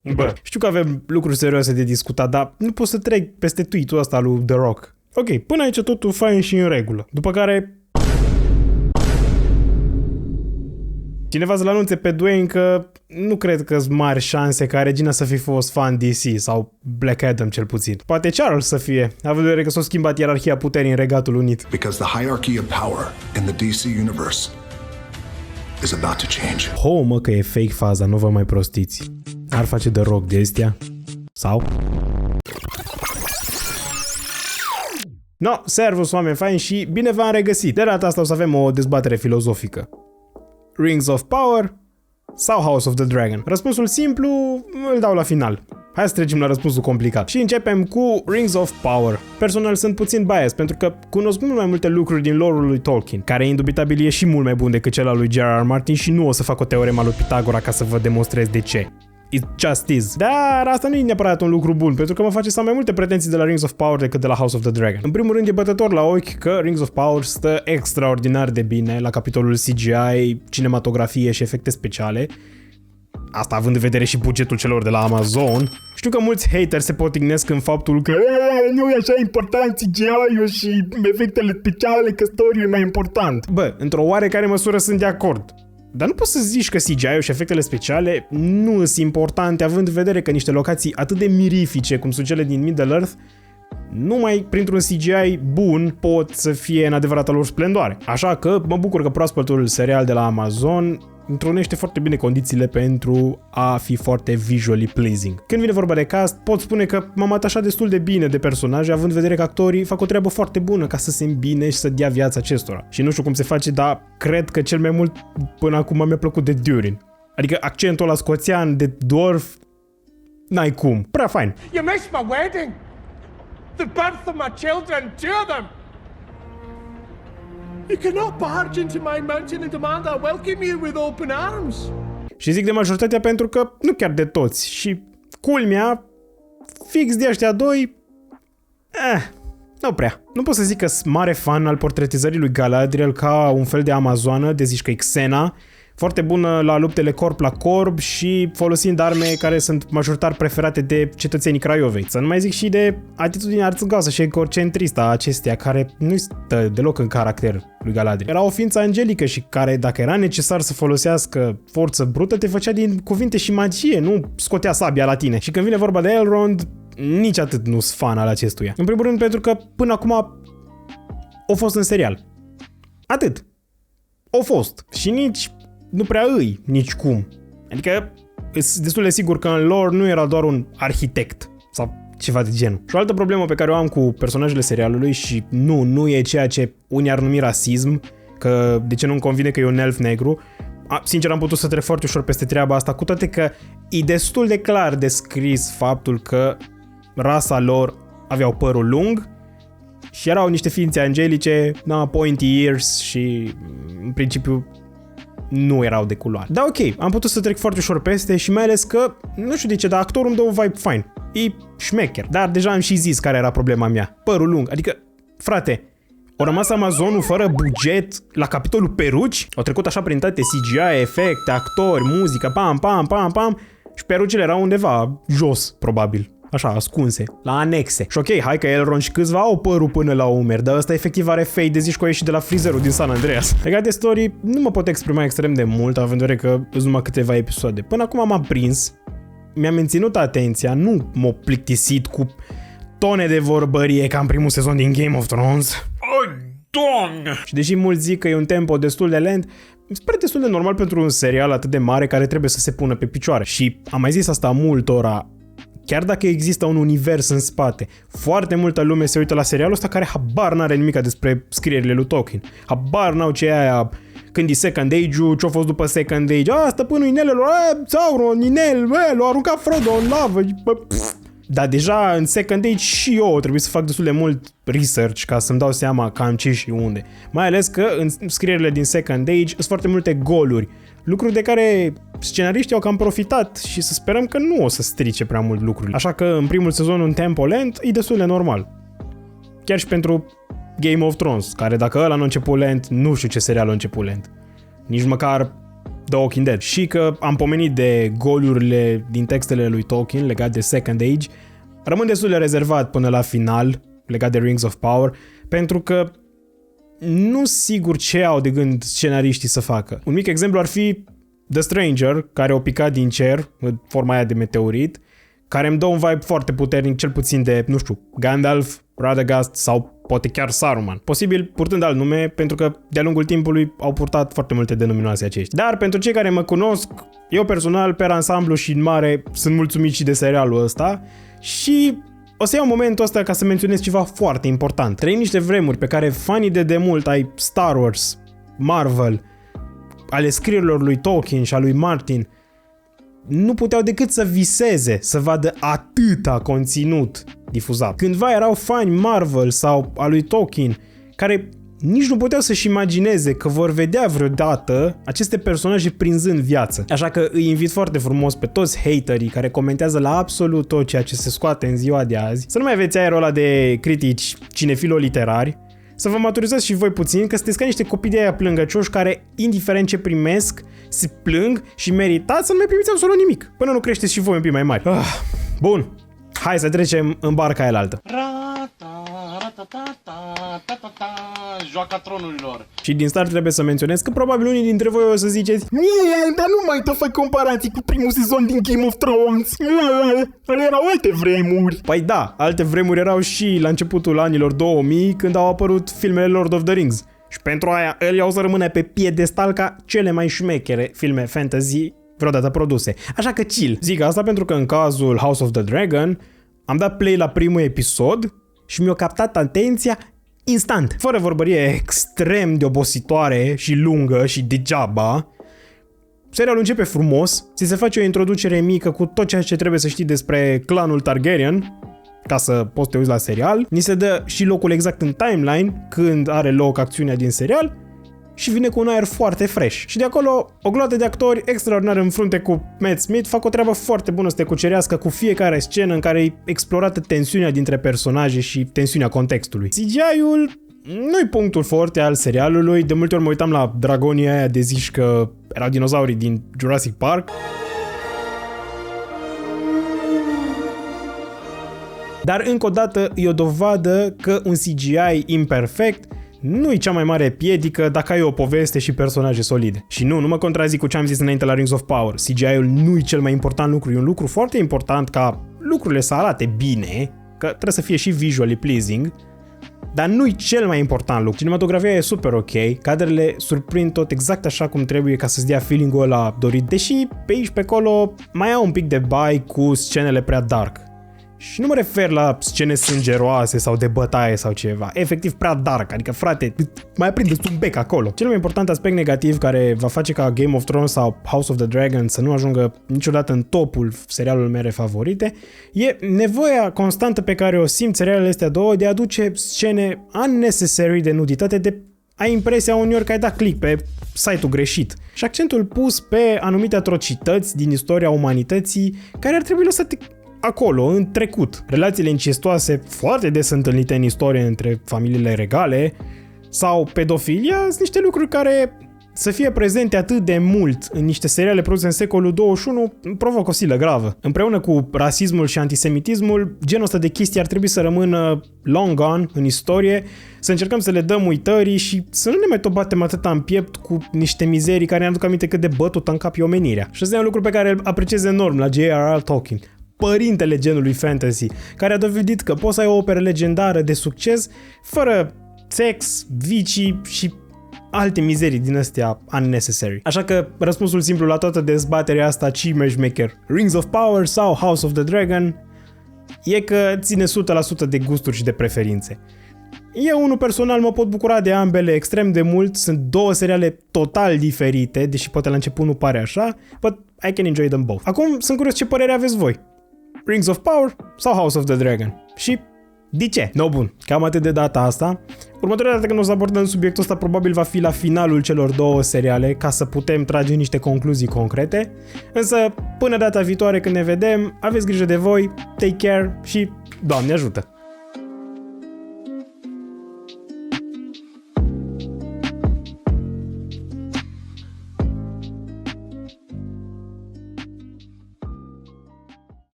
Bă, știu că avem lucruri serioase de discutat, dar nu pot să trec peste tweet-ul ăsta lui The Rock. Ok, până aici totul fain și în regulă. După care cineva să-l anunțe pe Dwayne că nu cred că sunt mari șanse ca Regina să fi fost fan DC sau Black Adam cel puțin. Poate Charles să fie, având în vedere că s-a schimbat ierarhia puterii în Regatul Unit. Because the hierarchy of power in the DC universe is about to change. Ho, mă, că e fake faza, nu vă mai prostiți. Ar face The Rock de astea? Sau? No, servus, oameni faini și bine v-am regăsit. De data asta o să avem o dezbatere filozofică. Rings of Power sau House of the Dragon? Răspunsul simplu îl dau la final. Hai să trecem la răspunsul complicat. Și începem cu Rings of Power. Personal sunt puțin biased pentru că cunosc mult mai multe lucruri din lore-ul lui Tolkien, care indubitabil e și mult mai bun decât cel al lui J.R.R. Martin și nu o să fac o teorema lui Pitagora ca să vă demonstrez de ce. It just is. Dar asta nu e neapărat un lucru bun, pentru că mă face să am mai multe pretenții de la Rings of Power decât de la House of the Dragon. În primul rând e bătător la ochi că Rings of Power stă extraordinar de bine la capitolul CGI, cinematografie și efecte speciale. Asta având în vedere și bugetul celor de la Amazon. Știu că mulți hateri se potignesc în faptul că nu e așa important CGI-ul și efectele speciale, că story e mai important. Bă, într-o oarecare măsură sunt de acord. Dar nu poți să zici că CGI-ul și efectele speciale nu sunt importante, având în vedere că niște locații atât de mirifice cum sunt cele din Middle-earth, numai printr-un CGI bun pot să fie în adevărata lor splendoare. Așa că mă bucur că proaspătul serial de la Amazon întrunește foarte bine condițiile pentru a fi foarte visually pleasing. Când vine vorba de cast, pot spune că m-am atașat destul de bine de personaje, având în vedere că actorii fac o treabă foarte bună ca să se îmbine și să dea viața acestora. Și nu știu cum se face, dar cred că cel mai mult până acum mi-a plăcut de Durin. Adică accentul ăla scoțian de dwarf, n-ai cum. Prea fain. You missed my wedding! The birth of my children, two of them! You cannot barge into my mountain and demand I welcome you with open arms! Și zic de majoritatea pentru că nu chiar de toți. Și culmea, fix de ăștia doi, nu prea. Nu pot să zic că sunt mare fan al portretizării lui Galadriel ca un fel de amazoană, de zici că e Xena, foarte bună la luptele corp la corp și folosind arme care sunt majoritar preferate de cetățenii Craiovei. Să nu mai zic și de atitudinea arțăgoasă și egocentristă a acesteia, care nu stă deloc în caracter lui Galadriel. Era o ființă angelică și care, dacă era necesar să folosească forță brută, te făcea din cuvinte și magie, nu scotea sabia la tine. Și când vine vorba de Elrond, nici atât nu sunt fan al acestuia. În primul rând pentru că până acum a fost în serial. Atât. A fost. Și nici nu prea îi, nici cum. Adică, sunt destul de sigur că în lore nu era doar un arhitect sau ceva de genul. Și o altă problemă pe care o am cu personajele serialului și nu e ceea ce unii ar numi rasism, că de ce nu-mi convine că e un elf negru. Sincer, am putut să trec foarte ușor peste treaba asta, cu toate că e destul de clar descris faptul că rasa lor aveau părul lung și erau niște ființe angelice, pointy ears și în principiu nu erau de culoare. Da, ok, am putut să trec foarte ușor peste și mai ales că, nu știu de ce, dar actorul îmi dă un vibe fine. E șmecher, dar deja am și zis care era problema mea. Părul lung, adică, frate, au rămas Amazonul fără buget la capitolul peruci? Au trecut așa prin toate CGI, efecte, actori, muzică, pam, și perucile erau undeva jos, probabil. Așa, ascunse, la anexe. Și ok, hai că Elrond și câțiva au părul până la umeri, dar ăsta efectiv are fade de zici că a ieșit de la frizerul din San Andreas. Legat de story, nu mă pot exprima extrem de mult, având în vedere că sunt numai câteva episoade. Până acum m-am prins, mi-a menținut atenția, nu m-a plictisit cu tone de vorbărie ca în primul sezon din Game of Thrones. Oh, Doamne! Și deși mulți zic că e un tempo destul de lent, mi se pare destul de normal pentru un serial atât de mare care trebuie să se pună pe picioare. Și am mai zis asta multora. Chiar dacă există un univers în spate, foarte multă lume se uită la serialul ăsta care habar n-are nimic despre scrierile lui Tolkien. Habar n-au ce aia când e Second Age-ul, ce-a fost după Second Age. Stăpânul inelelor, Sauron, inel, l-a aruncat Frodo în lavă. Dar deja în Second Age și eu trebuie să fac destul de mult research ca să-mi dau seama cam ce și unde. Mai ales că în scrierile din Second Age sunt foarte multe goluri. Lucruri de care scenariștii au cam profitat și să sperăm că nu o să strice prea mult lucrurile. Așa că în primul sezon un tempo lent e destul de normal. Chiar și pentru Game of Thrones, care dacă ăla nu a început lent, nu știu ce serial a început lent. Nici măcar The Walking Dead. Și că am pomenit de golurile din textele lui Tolkien legat de Second Age, rămân destul de rezervat până la final legat de Rings of Power, pentru că nu sigur ce au de gând scenariștii să facă. Un mic exemplu ar fi The Stranger, care o picat din cer, în forma aia de meteorit, care îmi dă un vibe foarte puternic, cel puțin de, nu știu, Gandalf, Radagast sau poate chiar Saruman. Posibil purtând alt nume, pentru că de-a lungul timpului au purtat foarte multe denominații aceștia. Dar pentru cei care mă cunosc, eu personal, pe ansamblu și în mare, sunt mulțumit și de serialul ăsta și o să iau momentul ăsta ca să menționez ceva foarte important. Trăim niște vremuri pe care fanii de demult ai Star Wars, Marvel, ale scrierilor lui Tolkien și a lui Martin nu puteau decât să viseze să vadă atâta conținut difuzat. Cândva erau fani Marvel sau a lui Tolkien care nici nu puteau să-și imagineze că vor vedea vreodată aceste personaje prinzând viață. Așa că îi invit foarte frumos pe toți haterii care comentează la absolut tot ceea ce se scoate în ziua de azi să nu mai aveți aerul ăla de critici cinefilo-literari, să vă maturizați și voi puțin, că sunteți ca niște copii de aia plângăcioși care, indiferent ce primesc, se plâng și meritați să nu mai primiți absolut nimic, până nu creșteți și voi un pic mai mari. Bun, hai să trecem în barca aia altă. Joaca tronurilor. Și din start trebuie să menționez că probabil unii dintre voi o să ziceți: dar nu mai te fai comparații cu primul sezon din Game of Thrones. Ale erau alte vremuri. Păi da, alte vremuri erau și la începutul anilor 2000 când au apărut filmele Lord of the Rings. Și pentru aia ele au să rămână pe piedestal ca cele mai șmechere filme fantasy vreodată produse. Așa că chill. Zic asta pentru că în cazul House of the Dragon am dat play la primul episod și mi-a captat atenția instant. Fără vorbărie extrem de obositoare și lungă și degeaba, serialul începe frumos, ți se face o introducere mică cu tot ceea ce trebuie să știi despre clanul Targaryen, ca să poți să te uiți la serial. Ni se dă și locul exact în timeline, când are loc acțiunea din serial, și vine cu un aer foarte fresh. Și de acolo, o gloată de actori extraordinari în frunte cu Matt Smith fac o treabă foarte bună să te cucerească cu fiecare scenă în care e explorată tensiunea dintre personaje și tensiunea contextului. CGI-ul nu-i punctul forte al serialului, de multe ori mă uitam la dragonii aia de zici că erau dinozaurii din Jurassic Park. Dar încă o dată e o dovadă că un CGI imperfect nu e cea mai mare piedică dacă ai o poveste și personaje solide. Și nu mă contrazic cu ce am zis înainte la Rings of Power. CGI-ul nu e cel mai important lucru, e un lucru foarte important ca lucrurile să arate bine, că trebuie să fie și visually pleasing, dar nu e cel mai important lucru. Cinematografia e super ok, cadrele surprind tot exact așa cum trebuie ca să-ți dea feeling-ul ăla dorit, deși pe aici pe acolo mai au un pic de bai cu scenele prea dark. Și nu mă refer la scene sângeroase sau de bătaie sau ceva, efectiv prea dark, adică frate, mai aprindeți un bec acolo. Cel mai important aspect negativ care va face ca Game of Thrones sau House of the Dragon să nu ajungă niciodată în topul serialului mele favorite e nevoia constantă pe care o simt serialele astea două de a aduce scene unnecessary de nuditate, de ai impresia uneori că ai dat click pe site-ul greșit și accentul pus pe anumite atrocități din istoria umanității care ar trebui lăsate acolo, în trecut. Relațiile incestuoase foarte des întâlnite în istorie între familiile regale sau pedofilia sunt niște lucruri care să fie prezente atât de mult în niște seriale produse în secolul 21 provocă o silă gravă. Împreună cu rasismul și antisemitismul, genul ăsta de chestii ar trebui să rămână long gone în istorie, să încercăm să le dăm uitării și să nu ne mai tot batem atâta în piept cu niște mizerii care ne aduc aminte cât de bătut în cap e omenirea. Și ăsta e un lucru pe care îl apreciez enorm la J.R.R. Tolkien, părintele genului fantasy, care a dovedit că poți să ai o operă legendară de succes fără sex, vicii și alte mizerii din astea unnecessary. Așa că răspunsul simplu la toată dezbaterea asta Matchmaker, Rings of Power sau House of the Dragon, e că ține 100% de gusturi și de preferințe. Eu, unul personal, mă pot bucura de ambele extrem de mult, sunt două seriale total diferite, deși poate la început nu pare așa, but I can enjoy them both. Acum sunt curios ce părere aveți voi. Rings of Power sau House of the Dragon? Și de ce? No, bun, cam atât de data asta. Următoarea dată când o să abordăm subiectul ăsta probabil va fi la finalul celor două seriale ca să putem trage niște concluzii concrete. Însă, până data viitoare când ne vedem, aveți grijă de voi, take care și Doamne ajută!